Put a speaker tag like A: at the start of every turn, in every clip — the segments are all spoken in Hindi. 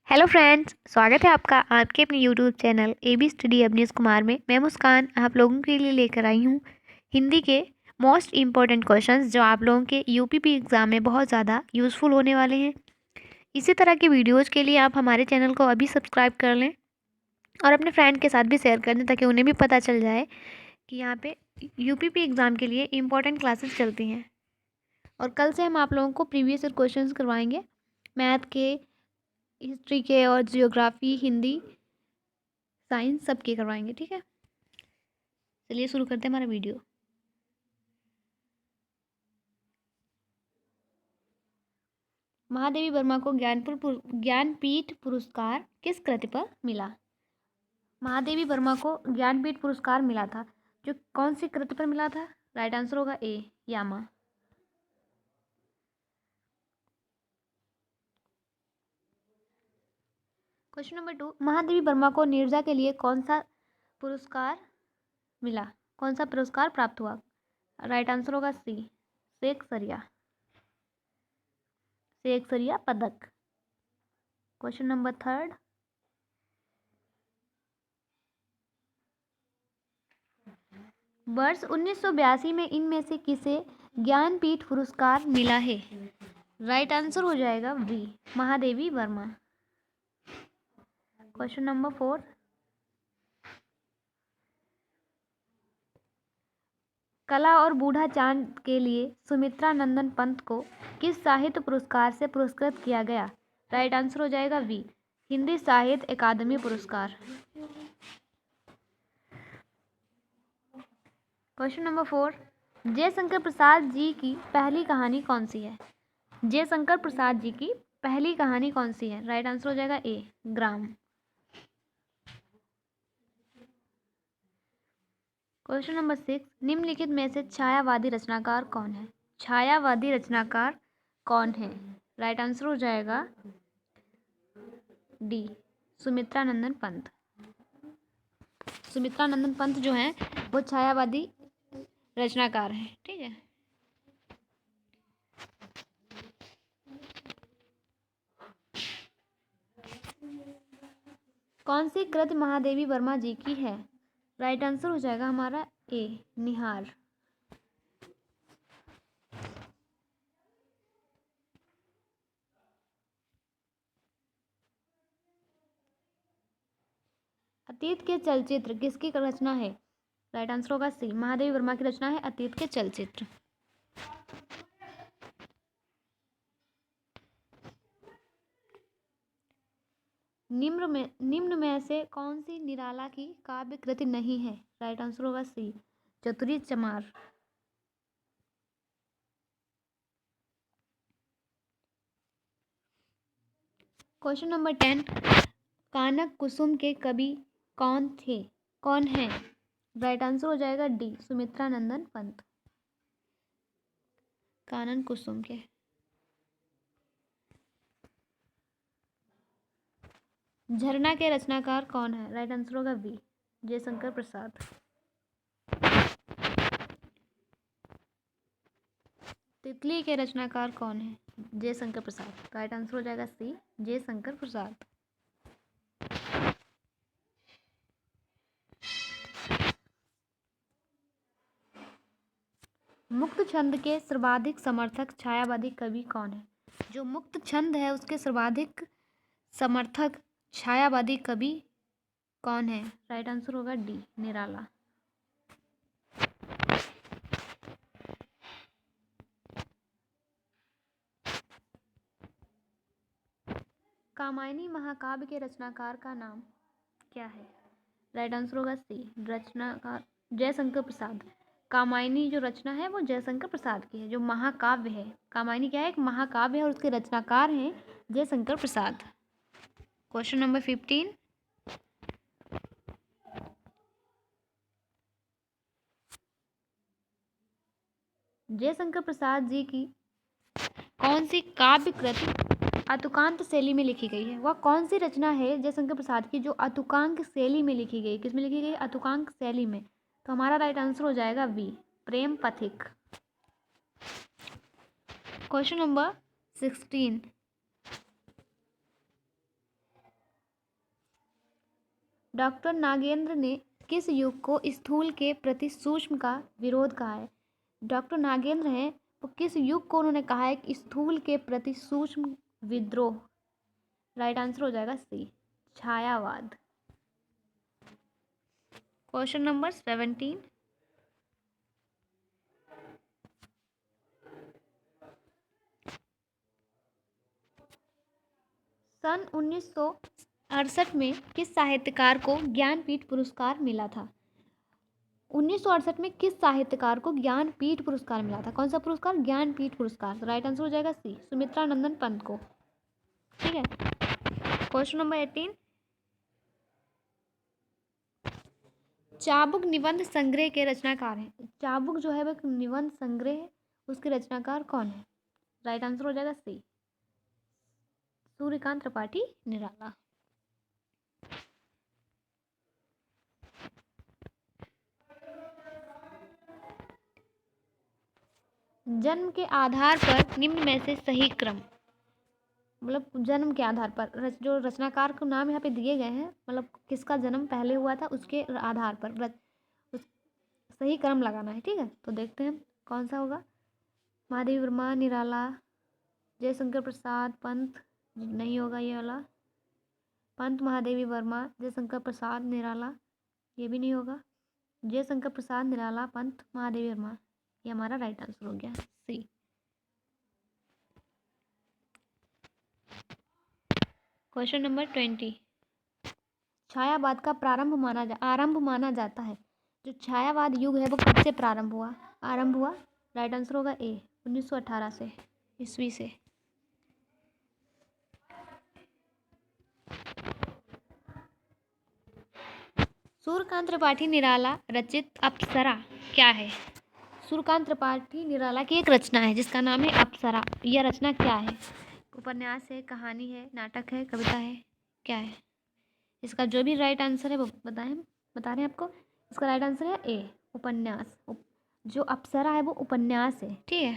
A: हेलो फ्रेंड्स, स्वागत है आपका आपके अपने YouTube channel AB study Avnish Kumar में। मैं मुस्कान आप लोगों के लिए लेकर आई हूँ हिंदी के मोस्ट इम्पॉर्टेंट क्वेश्चंस जो आप लोगों के यूपीपी एग्ज़ाम में बहुत ज़्यादा यूज़फुल होने वाले हैं। इसी तरह के वीडियोज़ के लिए आप हमारे चैनल को अभी सब्सक्राइब कर लें और अपने फ्रेंड के साथ भी शेयर कर दें ताकि उन्हें भी पता चल जाए कि यहाँ पे यूपीपी एग्ज़ाम के लिए इम्पोर्टेंट क्लासेस चलती हैं। और कल से हम आप लोगों को प्रीवियस ईयर क्वेश्चंस करवाएंगे, मैथ के, हिस्ट्री के और जियोग्राफी, हिंदी, साइंस सबके करवाएंगे। ठीक है, चलिए शुरू करते हैं हमारा वीडियो। महादेवी वर्मा को ज्ञानपीठ पुरस्कार किस कृति पर मिला? महादेवी वर्मा को ज्ञानपीठ पुरस्कार मिला था, जो कौन सी कृति पर मिला था? राइट आंसर होगा ए, यामा। क्वेश्चन नंबर 2, महादेवी वर्मा को नीरजा के लिए कौन सा पुरस्कार मिला? कौन सा पुरस्कार प्राप्त हुआ? राइट आंसर होगा सी, शेक्सपियर पदक। क्वेश्चन नंबर 3, वर्ष 1982 में इनमें से किसे ज्ञानपीठ पुरस्कार मिला है? राइट आंसर हो जाएगा B, Mahadevi Verma. Question number 4, कला और बूढ़ा चांद के लिए सुमित्रा नंदन पंत को किस साहित्य पुरस्कार से पुरस्कृत किया गया? राइट आंसर हो जाएगा बी, हिंदी साहित्य अकादमी पुरस्कार। क्वेश्चन नंबर 4, जयशंकर प्रसाद जी की पहली कहानी कौन सी है? जयशंकर प्रसाद जी की पहली कहानी कौन सी है? राइट आंसर हो जाएगा ए, ग्राम। क्वेश्चन नंबर 6, निम्नलिखित में से छायावादी रचनाकार कौन है? छायावादी रचनाकार कौन है? राइट आंसर हो जाएगा डी, सुमित्रा नंदन पंत। सुमित्रा नंदन पंत जो है वो छायावादी रचनाकार है। ठीक है, कौन सी कृति महादेवी वर्मा जी की है? राइट आंसर हो जाएगा हमारा ए, निहार। अतीत के चलचित्र किसकी रचना है? राइट आंसर होगा सी, महादेवी वर्मा की रचना है अतीत के चलचित्र। निम्न में से कौन सी निराला की काव्य कृति नहीं है? राइट आंसर होगा सी, चतुरी चमार। क्वेश्चन नंबर 10, कानक कुसुम के कवि कौन है? राइट आंसर हो जाएगा डी, सुमित्रा नंदन पंत, कानन कुसुम के। झरना के रचनाकार कौन है? राइट आंसर होगा बी, जयशंकर प्रसाद। तितली के रचनाकार कौन है? जयशंकर प्रसाद। राइट आंसर हो जाएगा सी, जयशंकर प्रसाद। मुक्त छंद के सर्वाधिक समर्थक छायावादी कवि कौन है? जो मुक्त छंद है उसके सर्वाधिक समर्थक छायावादी कवि कौन है? राइट आंसर होगा डी, निराला। कामायनी महाकाव्य के रचनाकार का नाम क्या है? राइट आंसर होगा सी, रचनाकार जयशंकर प्रसाद। कामायनी जो रचना है वो जयशंकर प्रसाद की है। जो महाकाव्य है, कामायनी क्या है? एक महाकाव्य है और उसके रचनाकार हैं जयशंकर प्रसाद। क्वेश्चन नंबर 15, जयशंकर प्रसाद जी की कौन सी काव्य कृति अतुकांत शैली में लिखी गई है? वह कौन सी रचना है जयशंकर प्रसाद की जो अतुकांक शैली में लिखी गई? किस में लिखी गई? अतुकांक शैली में। तो हमारा राइट आंसर हो जाएगा बी, प्रेम पथिक। क्वेश्चन नंबर 16, डॉक्टर नागेंद्र ने किस युग को स्थूल के प्रति सूक्ष्म का विरोध कहा है? डॉक्टर नागेंद्र हैं, वो किस युग को उन्होंने कहा है कि स्थूल के प्रति सूक्ष्म विद्रोह? राइट आंसर हो जाएगा सी, छायावाद। Question number 17। सन 1968 में किस साहित्यकार को ज्ञानपीठ पुरस्कार मिला था? 1968 में किस साहित्यकार को ज्ञानपीठ पुरस्कार मिला था? कौन सा पुरस्कार? ज्ञानपीठ पुरस्कार। राइट आंसर हो जाएगा सी, सुमित्रा नंदन पंत को। ठीक है। Question number 18। चाबुक निबंध संग्रह के रचनाकार हैं। चाबुक जो है वो एक निबंध संग्रह है, उसके रचनाकार कौन है? राइट आंसर हो जाएगा सी, सूर्यकांत त्रिपाठी निराला। जन्म के आधार पर निम्न में से सही क्रम, मतलब जन्म के आधार पर जो रचनाकार को नाम यहाँ पे दिए गए हैं, मतलब किसका जन्म पहले हुआ था उसके आधार पर उस सही क्रम लगाना है। ठीक है, तो देखते हैं कौन सा होगा। महादेवी वर्मा, निराला, जयशंकर प्रसाद, पंत। नहीं होगा ये वाला। पंत, महादेवी वर्मा, जयशंकर प्रसाद, निराला, ये भी नहीं होगा। जयशंकर प्रसाद, निराला, पंत, महादेवी वर्मा, ये हमारा राइट आंसर हो गया सी। Question number 20। छायावाद का आरंभ माना जाता है। जो छायावाद युग है वो कब से आरंभ हुआ? राइट आंसर होगा ए, 1918 से, ईस्वी से। सूर्यकांत त्रिपाठी निराला रचित अप्सरा क्या है? सूर्यकांत त्रिपाठी निराला की एक रचना है जिसका नाम है अप्सरा। यह रचना क्या है? उपन्यास है, कहानी है, नाटक है, कविता है, क्या है? इसका जो भी राइट आंसर है वो बता रहे हैं आपको। इसका राइट आंसर है ए, उपन्यास। जो अप्सरा है वो उपन्यास है। ठीक है।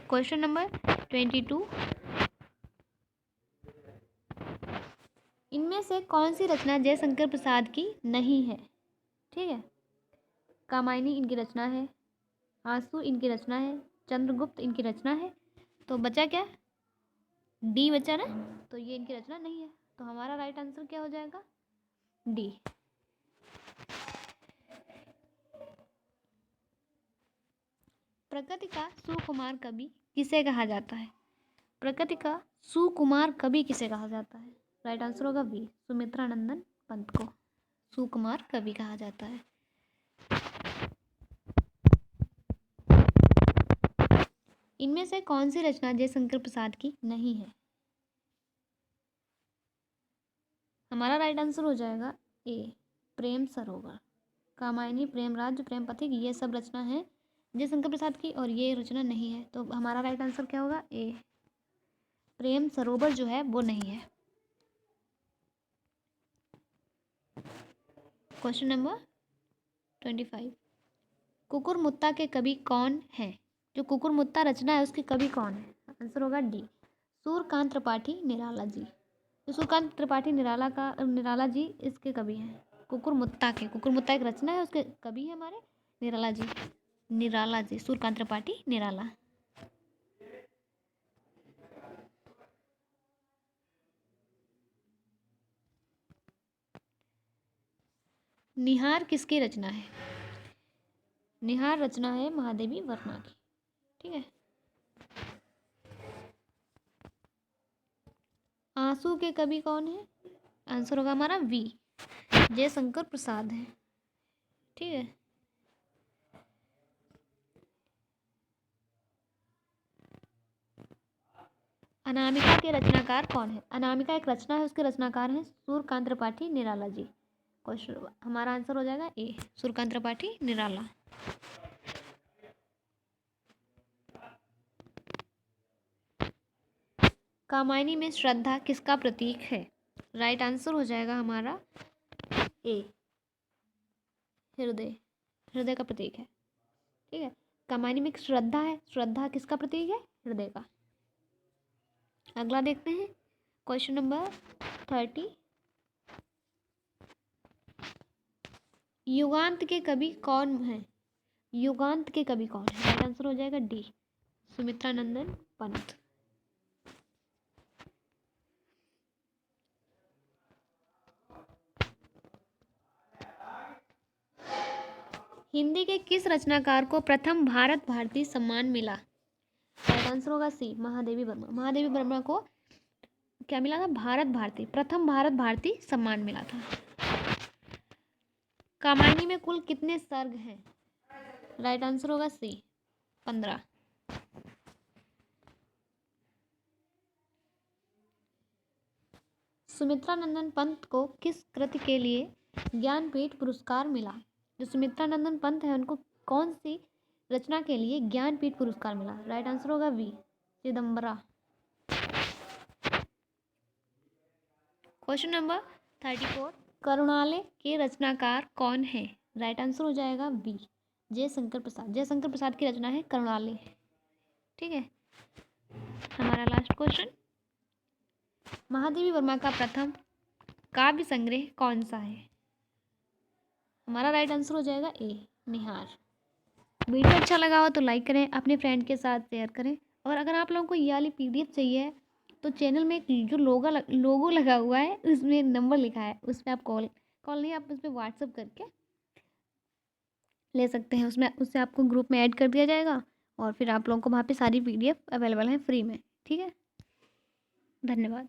A: Question number 22। इनमें से कौन सी रचना जयशंकर प्रसाद की नहीं है? ठीक है। कामायनी इनकी रचना है, आंसू इनकी रचना है, चंद्रगुप्त इनकी रचना है। तो बचा क्या? डी बचा ना, तो ये इनकी रचना नहीं है। तो हमारा राइट आंसर क्या हो जाएगा? डी। प्रकृति का सुकुमार कवि किसे कहा जाता है? प्रकृति का सुकुमार कवि किसे कहा जाता है? राइट आंसर होगा बी, सुमित्रा नंदन पंत को सुकुमार कवि कहा जाता है। इनमें से कौन सी रचना जयशंकर प्रसाद की नहीं है? हमारा राइट आंसर हो जाएगा ए, प्रेम सरोवर। कामायनी, प्रेम राज्य, प्रेम पथिक, ये सब रचना है जयशंकर प्रसाद की और ये रचना नहीं है। तो हमारा राइट आंसर क्या होगा? ए, प्रेम सरोवर जो है वो नहीं है। Question number 25। कुकुरमुत्ता के कवि कौन है? जो कुकुरमुत्ता रचना है उसके कवि कौन है? आंसर होगा डी, सूर्यकांत त्रिपाठी निराला जी। जो सूर्यकांत त्रिपाठी निराला जी इसके कवि हैं। कुकुरमुत्ता एक रचना है, उसके कवि है हमारे निराला जी, सूर्यकांत त्रिपाठी निराला। निहार किसकी रचना है? निहार रचना है महादेवी वर्मा की। ठीक है। आंसू के कवि कौन है? आंसर होगा हमारा वी, जयशंकर प्रसाद है। ठीक है। अनामिका के रचनाकार कौन है? अनामिका एक रचना है, उसके रचनाकार हैं सूर्यकांत त्रिपाठी निराला जी। क्वेश्चन हमारा आंसर हो जाएगा ए, सूर्यकांत त्रिपाठी निराला। कामायनी में श्रद्धा किसका प्रतीक है? राइट आंसर हो जाएगा हमारा ए, हृदय का प्रतीक है। ठीक है। कामायनी में श्रद्धा है, श्रद्धा किसका प्रतीक है? हृदय का। अगला देखते हैं क्वेश्चन नंबर 30। युगांत के कवि कौन है? युगांत के कवि कौन है? राइट आंसर हो जाएगा डी, सुमित्रा नंदन पंत। हिंदी के किस रचनाकार को प्रथम भारत भारती सम्मान मिला? राइट आंसर होगा सी, महादेवी वर्मा। महादेवी वर्मा को क्या मिला था? भारत भारती, प्रथम भारत भारती सम्मान मिला था। कामायनी में कुल कितने सर्ग हैं? राइट आंसर होगा सी, 15। सुमित्रा नंदन पंत को किस कृति के लिए ज्ञानपीठ पुरस्कार मिला? जो सुमित्रा नंदन पंत है उनको कौन सी रचना के लिए ज्ञानपीठ पुरस्कार मिला? राइट आंसर होगा वी, चिदम्बरा। क्वेश्चन नंबर 34, करुणालय के रचनाकार कौन है? राइट आंसर हो जाएगा बी, जयशंकर प्रसाद। जयशंकर प्रसाद की रचना है करुणालय। ठीक है, हमारा लास्ट क्वेश्चन, महादेवी वर्मा का प्रथम काव्य संग्रह कौन सा है? हमारा राइट आंसर हो जाएगा ए, निहार। वीडियो अच्छा लगा हो तो लाइक करें, अपने फ्रेंड के साथ शेयर करें, और अगर आप लोगों को ये वाली PDF चाहिए तो चैनल में एक जो लोगो लगा हुआ है उसमें नंबर लिखा है, उस पर आप कॉल नहीं, आप उस पर व्हाट्सअप करके ले सकते हैं। उसमें उससे आपको ग्रुप में ऐड कर दिया जाएगा और फिर आप लोगों को वहाँ पे सारी PDF अवेलेबल है फ्री में। ठीक है, धन्यवाद।